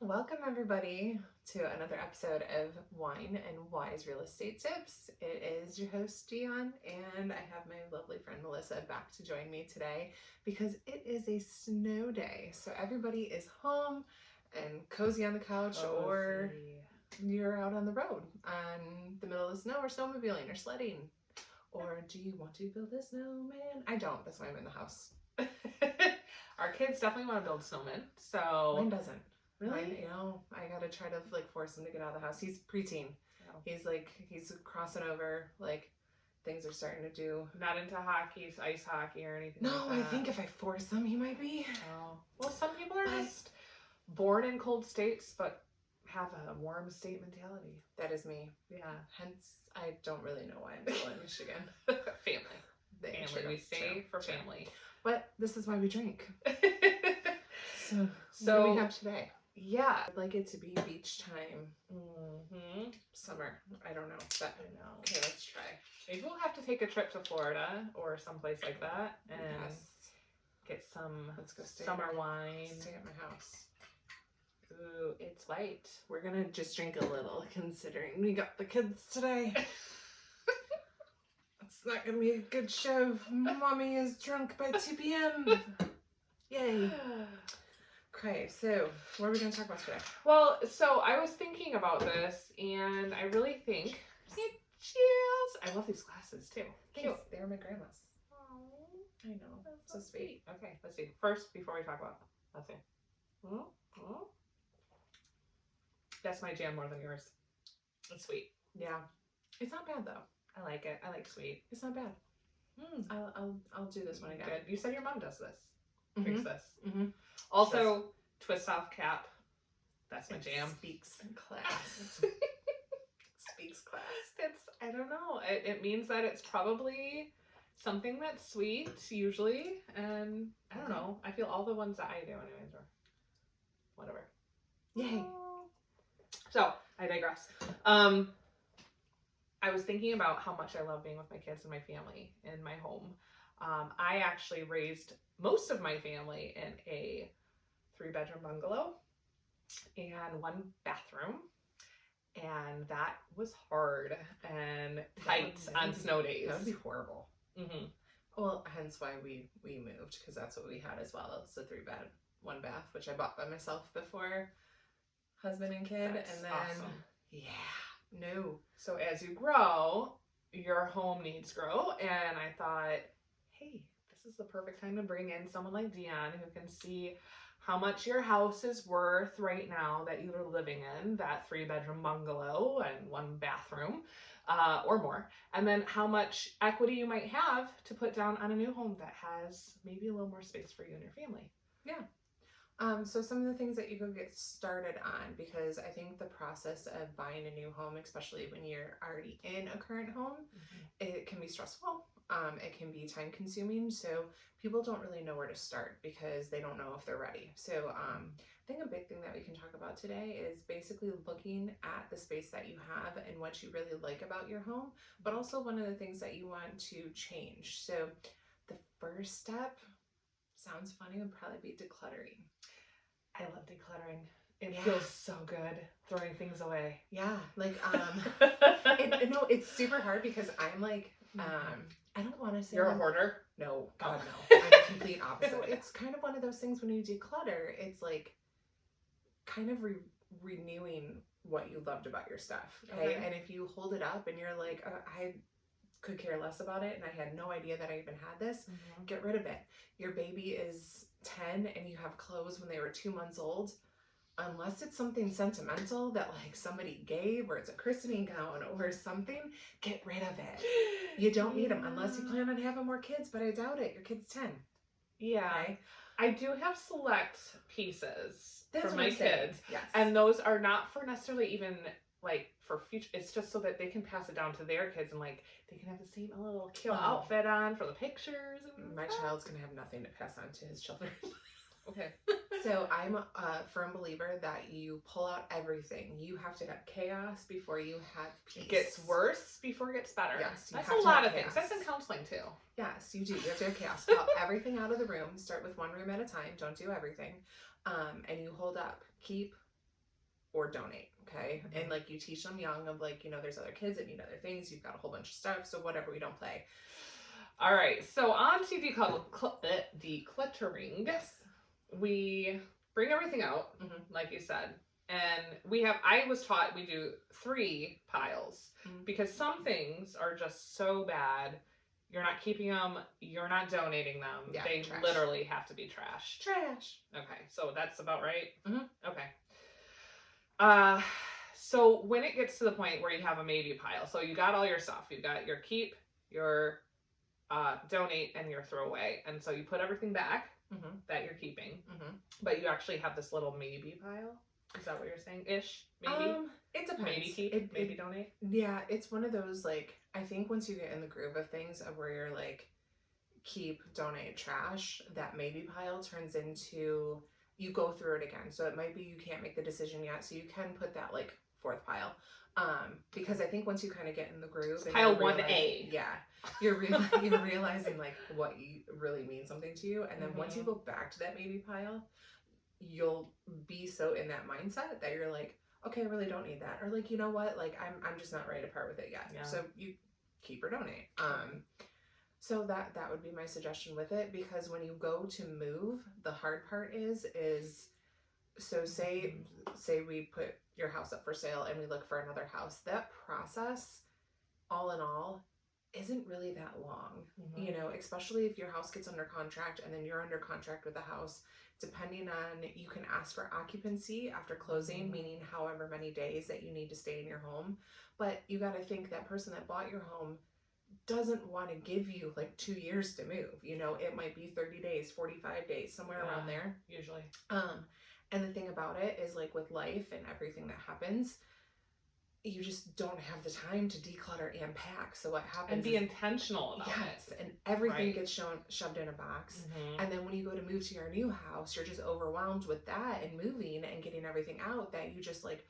Welcome everybody to another episode of Wine and Wise Real Estate Tips. It is your host Dione, and I have my lovely friend Melissa back to join me today because it is a snow day. So everybody is home and cozy on the couch, or you're out on the road on the middle of the snow, or snowmobiling or sledding. Or do you want to build a snowman? I don't. That's why I'm in the house. Our kids definitely want to build snowmen. So Mine doesn't. Really? I gotta try to force him to get out of the house. He's preteen. Oh. He's crossing over. Things are starting to do. Not into hockey, ice hockey, or anything. No, like that. I think if I force him, he might be. Oh. Well, some people are just born in cold states, but have a warm state mentality. That is me. Yeah. Hence, I don't really know why I'm still in Michigan. Family. We stay for family. But this is why we drink. So what do we have today? Yeah. I'd like it to be beach time. Mm-hmm. Summer. I don't know. But I know. Okay, let's try. Maybe we'll have to take a trip to Florida or someplace like that and get some summer wine. Stay at my house. Ooh, it's white. We're gonna just drink a little, considering we got the kids today. It's not gonna be a good show if mommy is drunk by 2 p.m. Yay. Okay, so what are we going to talk about today? Well, so I was thinking about this, and I really think... Cheers! I love these glasses, too. Cute. They were my grandma's. Aww. I know. That's so sweet. Okay, let's see. First, before we talk about... Let's see. Oh. That's my jam more than yours. It's sweet. Yeah. It's not bad, though. I like it. I like sweet. It's not bad. I'll do this one again. Good. You said your mom does this. Mm-hmm. Drinks this. Mm-hmm. Also, twist off cap. That's my jam. Speaks class. Speaks class. I don't know. It means that it's probably something that's sweet, usually. And I don't know. I feel all the ones that I do anyways are whatever. Yay. So, I digress. I was thinking about how much I love being with my kids and my family in my home. I actually raised most of my family in a 3-bedroom bungalow and 1 bathroom, and that was hard and tight on snow days. That would be horrible. Mm-hmm. Well, hence why we moved, because that's what we had as well. It's a 3-bed, 1 bath, which I bought by myself before husband and kid. That's and then awesome. No. So as you grow, your home needs grow, and I thought, hey, this is the perfect time to bring in someone like Dione who can see how much your house is worth right now that you're living in, that 3-bedroom bungalow and 1 bathroom, or more, and then how much equity you might have to put down on a new home that has maybe a little more space for you and your family. Yeah. So some of the things that you could get started on, because I think the process of buying a new home, especially when you're already in a current home, it can be stressful. It can be time consuming. So people don't really know where to start because they don't know if they're ready. So I think a big thing that we can talk about today is basically looking at the space that you have and what you really like about your home, but also one of the things that you want to change. So the first step, sounds funny, would probably be decluttering. I love decluttering. It feels so good throwing things away. Yeah, it's super hard because I'm I don't want to say you're a hoarder. No, God no. I'm the complete opposite. It's kind of one of those things when you declutter. It's like kind of renewing what you loved about your stuff. Okay, and if you hold it up and you're like, I could care less about it and I had no idea that I even had this, get rid of it. Your baby is 10 and you have clothes when they were 2 months old. Unless it's something sentimental that somebody gave, or it's a christening gown or something, get rid of it. You don't need them unless you plan on having more kids, but I doubt it. Your kid's 10. Yeah. Okay? I do have select pieces for my kids. Yes. And those are not for necessarily even for future. It's just so that they can pass it down to their kids and they can have the same little cute outfit on for the pictures. My child's going to have nothing to pass on to his children. Okay. So I'm a firm believer that you pull out everything. You have to have chaos before you have peace. It gets worse before it gets better. Yes. That's a lot of things. That's in counseling too. Yes, you do. You have to have chaos. Pull everything out of the room. Start with 1 room at a time. Don't do everything. And you hold up. Keep, or donate. Okay. And like you teach them young of like, you know, there's other kids that need other things. You've got a whole bunch of stuff. So whatever, we don't play. All right. So on to decluttering. Yes. We bring everything out, like you said. And I was taught we do 3 piles because some things are just so bad. You're not keeping them. You're not donating them. Yeah, they trash. Literally have to be trashed. Trash. Okay. So that's about right. Mm-hmm. Okay. So when it gets to the point where you have a maybe pile, so you got all your stuff, you got your keep, your donate, and your throw away, and so you put everything back that you're keeping, but you actually have this little maybe pile. Is that what you're saying? Ish? Maybe? It depends. Maybe keep, maybe donate? Yeah, it's one of those, like, I think once you get in the groove of things of where you're like, keep, donate, trash, that maybe pile turns into, you go through it again. So it might be you can't make the decision yet, so you can put that, like, 4th pile. Because I think once you kind of get in the groove, and pile 1A. Yeah, you're realizing like what you really means something to you, and then once you go back to that maybe pile, you'll be so in that mindset that you're like, okay, I really don't need that, or like, you know what, like I'm just not ready to part with it yet. Yeah. So you keep or donate. So that would be my suggestion with it, because when you go to move, the hard part is so say we put your house up for sale and we look for another house. That process, all in all, isn't really that long. You know, especially if your house gets under contract and then you're under contract with the house, depending on, you can ask for occupancy after closing, meaning however many days that you need to stay in your home. But you got to think that person that bought your home doesn't want to give you like 2 years to move. You know, it might be 30 days, 45 days, somewhere around there. Usually. And the thing about it is, like, with life and everything that happens, you just don't have the time to declutter and pack. So what happens and be intentional about it. Yes, and everything gets shoved in a box. And then when you go to move to your new house, you're just overwhelmed with that and moving and getting everything out, that you just like,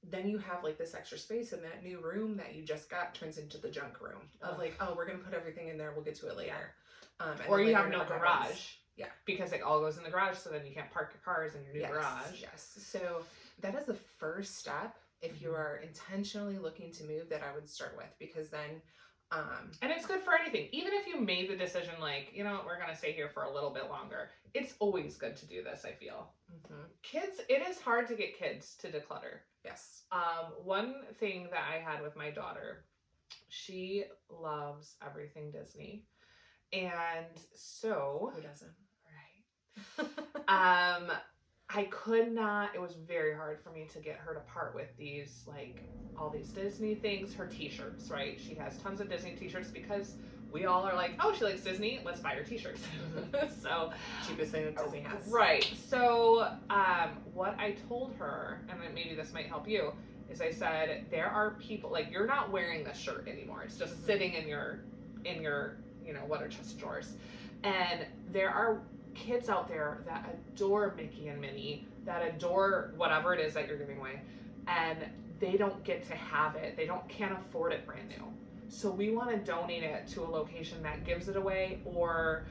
then you have like this extra space in that new room that you just got turns into the junk room of like, oh, we're gonna put everything in there, we'll get to it later. Or you have no garage. Happens. Yeah. Because it all goes in the garage, so then you can't park your cars in your new garage. Yes. So that is the first step if you are intentionally looking to move, that I would start with, because then and it's good for anything. Even if you made the decision like, you know, we're gonna stay here for a little bit longer, it's always good to do this, I feel. Kids, it is hard to get kids to declutter. Yes. One thing that I had with my daughter, she loves everything Disney. And so who doesn't? Right. I could not, it was very hard for me to get her to part with these, like, all these Disney things. Her t-shirts, right? She has tons of Disney t-shirts because we all are like, oh, she likes Disney, let's buy her t-shirts. So cheapest thing that Disney has. Right. So what I told her, and maybe this might help you, is I said, there are people, like, you're not wearing this shirt anymore. It's just sitting in your, you know, what are chest of drawers. And there are kids out there that adore Mickey and Minnie, that adore whatever it is that you're giving away, and they don't get to have it. Can't afford it brand new. So we want to donate it to a location that gives it away or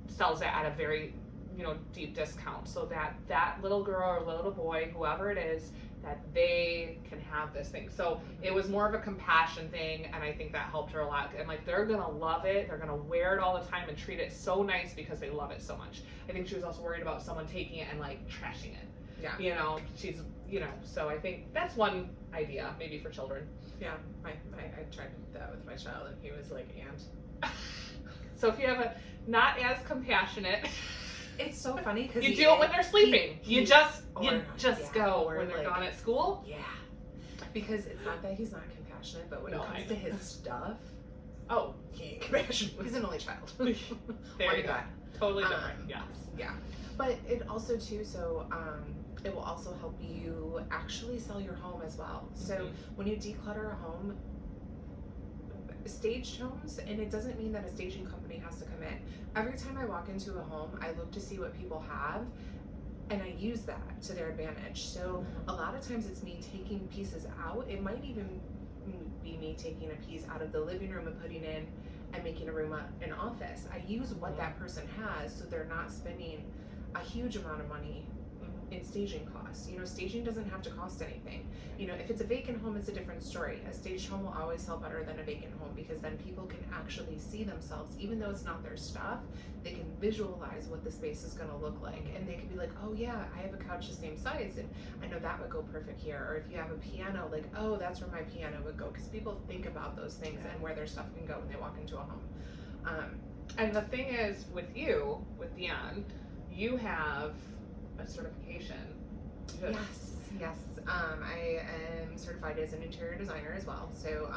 sells it at a very, you know, deep discount, so that that little girl or little boy, whoever it is, that they can have this thing. So it was more of a compassion thing, and I think that helped her a lot. And like, they're gonna love it, they're gonna wear it all the time and treat it so nice because they love it so much. I think she was also worried about someone taking it and like trashing it. Yeah. You know, she's, you know, so I think that's one idea maybe for children. Yeah, I tried that with my child, and he was like, and. So if you have a not as compassionate, it's so funny because you do it when they're sleeping. You just go or when they're like, gone at school. Yeah, because it's not that he's not compassionate, but when it comes to his stuff, oh, he ain't compassionate. He's an only child. There you go. Totally different. Yes. Yeah, but it also too. So it will also help you actually sell your home as well. So when you declutter a home, staged homes, and it doesn't mean that a staging company has to come in. Every time I walk into a home, I look to see what people have, and I use that to their advantage. So a lot of times it's me taking pieces out. It might even be me taking a piece out of the living room and putting in and making a room an office. I use what that person has, so they're not spending a huge amount of money in staging costs. You know, staging doesn't have to cost anything. You know, if it's a vacant home, it's a different story. A staged home will always sell better than a vacant home because then people can actually see themselves, even though it's not their stuff, they can visualize what the space is going to look like. And they can be like, oh yeah, I have a couch the same size and I know that would go perfect here. Or if you have a piano, like, oh, that's where my piano would go. Because people think about those things and where their stuff can go when they walk into a home. And the thing is, with you, with Dione, you have a certification. Yes. I am certified as an interior designer as well. So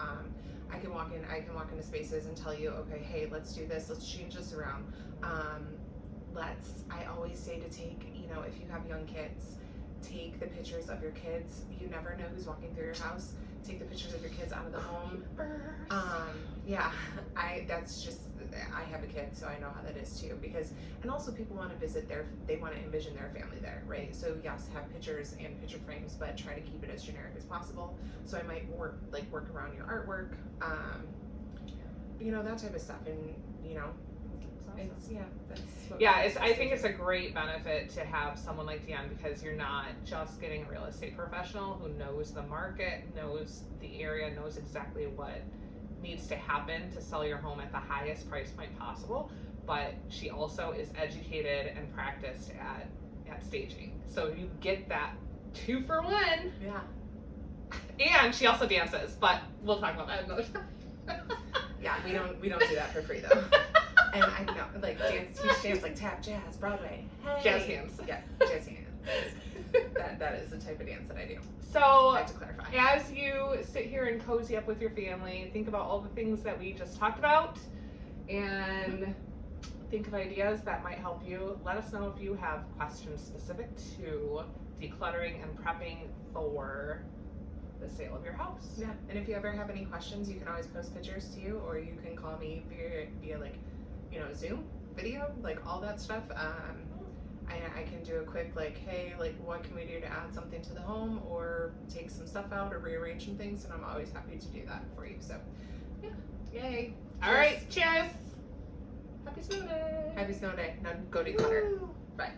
I can walk into spaces and tell you, okay, hey, let's do this. Let's change this around. I always say to take, you know, if you have young kids, take the pictures of your kids. You never know who's walking through your house. Take the pictures of your kids out of the home. I have a kid, so I know how that is too. And also people want to visit they want to envision their family there, right? So yes, have pictures and picture frames, but try to keep it as generic as possible. So I might work around your artwork, you know, that type of stuff, and you know. I think it's a great benefit to have someone like Dione because you're not just getting a real estate professional who knows the market, knows the area, knows exactly what needs to happen to sell your home at the highest price point possible, but she also is educated and practiced at staging. So you get that 2-for-1. Yeah. And she also dances, but we'll talk about that another time. Yeah, we don't do that for free though. And I know, like, teach dance like tap, jazz, Broadway. Hey. Jazz hands. Yeah, jazz hands. That is the type of dance that I do. So, I have to clarify. As you sit here and cozy up with your family, think about all the things that we just talked about, and think of ideas that might help you. Let us know if you have questions specific to decluttering and prepping for the sale of your house. Yeah, and if you ever have any questions, you can always post pictures to you, or you can call me via like, you know, Zoom, video, like all that stuff. I can do a quick like, hey, like what can we do to add something to the home or take some stuff out or rearrange some things, and I'm always happy to do that for you. So yeah. Yay. All right, cheers. Happy snow day. Happy snow day. Now go declutter. Bye.